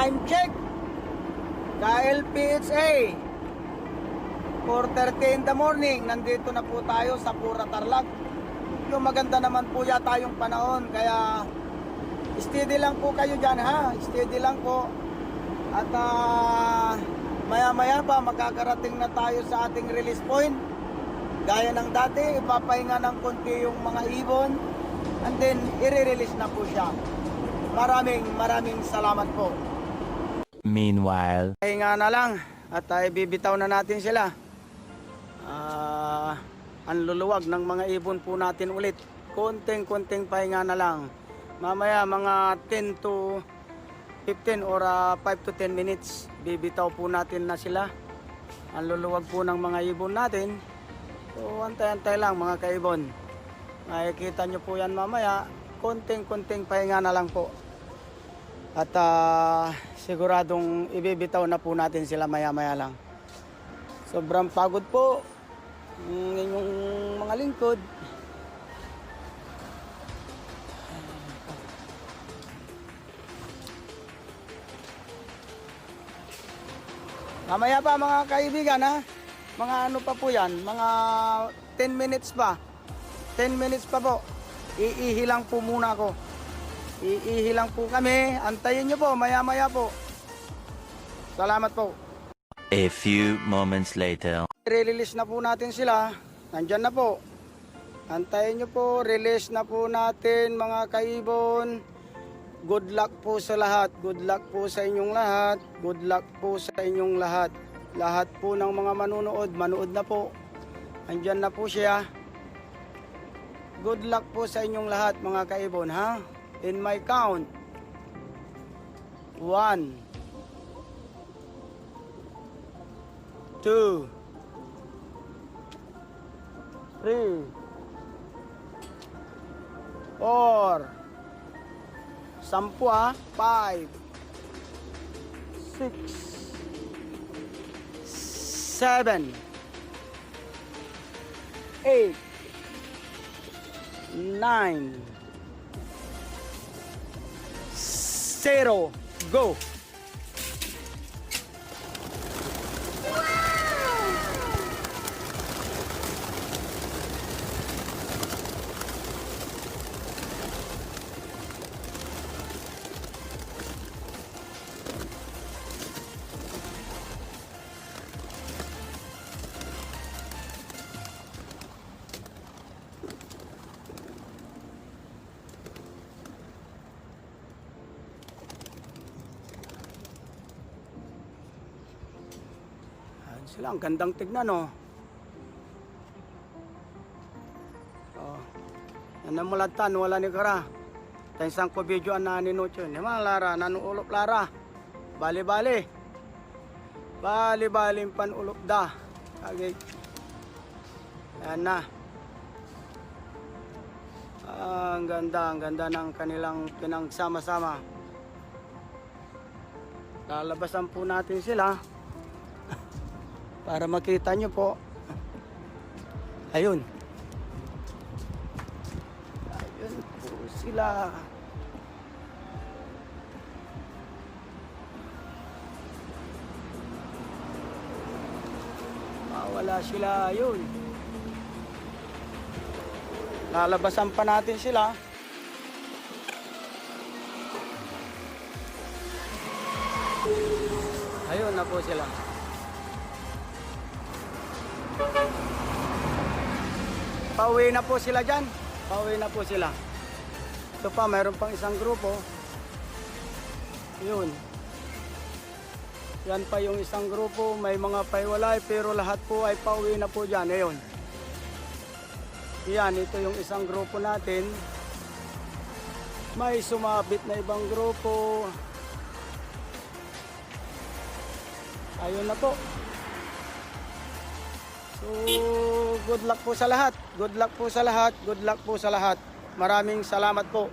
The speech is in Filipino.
time check. LPHA 4:30 in the morning. Nandito na po tayo sa Pura Tarlac. Yung maganda naman po yata yung panahon, kaya steady lang po kayo dyan, ha. Steady lang po. At maya maya pa makakarating na tayo sa ating release point. Gaya ng dati, ipapahinga ng konti yung mga ibon, and then i-release na po siya. Maraming salamat po. Meanwhile, Pahinga na lang at bibitaw na natin sila. Ang luluwag ng mga ibon po natin ulit. Konting pahinga na lang. Mamaya mga 10 to 15 or 5 to 10 minutes, bibitaw po natin na sila. Ang luluwag po ng mga ibon natin. So antay-antay lang mga kaibon. Makikita nyo po yan mamaya. Konting pahinga na lang po. At siguradong ibibitaw na po natin sila maya-maya lang. Sobrang pagod po ng inyong mga lingkod. Mamaya pa mga kaibigan, ha. Mga ano pa po yan, mga 10 minutes pa. 10 minutes pa po. Iihi lang po muna ako. Iihi lang po kami. Antayin nyo po, maya-maya po. Salamat po. a few moments later. Release na po natin sila. Nandyan na po. Antayin nyo po. Release na po natin mga kaibon. Good luck po sa lahat. Good luck po sa inyong lahat. Good luck po sa inyong lahat. Lahat po ng mga manunood, manood na po. Andyan na po siya. Good luck po sa inyong lahat mga kaibon, ha? In my count. 1, 2, 3, 4, 5, 6, 7, 8, 9, 0, go! Sila, ang gandang tignan, oh. Oh. Yan ang mulatan, wala ni kara. Tansang ko video na ninucho. Naman lara, nanuulop lara. Bali-bali. Bali-bali panulop da. Okay. Yan na. Ang ganda ng kanilang pinagsama-sama. Lalabasan po natin sila para makita nyo po. Ayun. Ayun po sila. Wala sila. Ayun. Lalabasan pa natin sila. Ayun na po sila. Pauwi na po sila dyan. Pauwi na po sila. Ito pa, mayroon pang isang grupo. Yun. Yan pa yung isang grupo. May mga paiwalay pero lahat po ay pauwi na po dyan. Ayun. Yan, ito yung isang grupo natin. May sumabit na ibang grupo. Ayun na po. So, good luck po sa lahat. Good luck po sa lahat. Good luck po sa lahat. Maraming salamat po.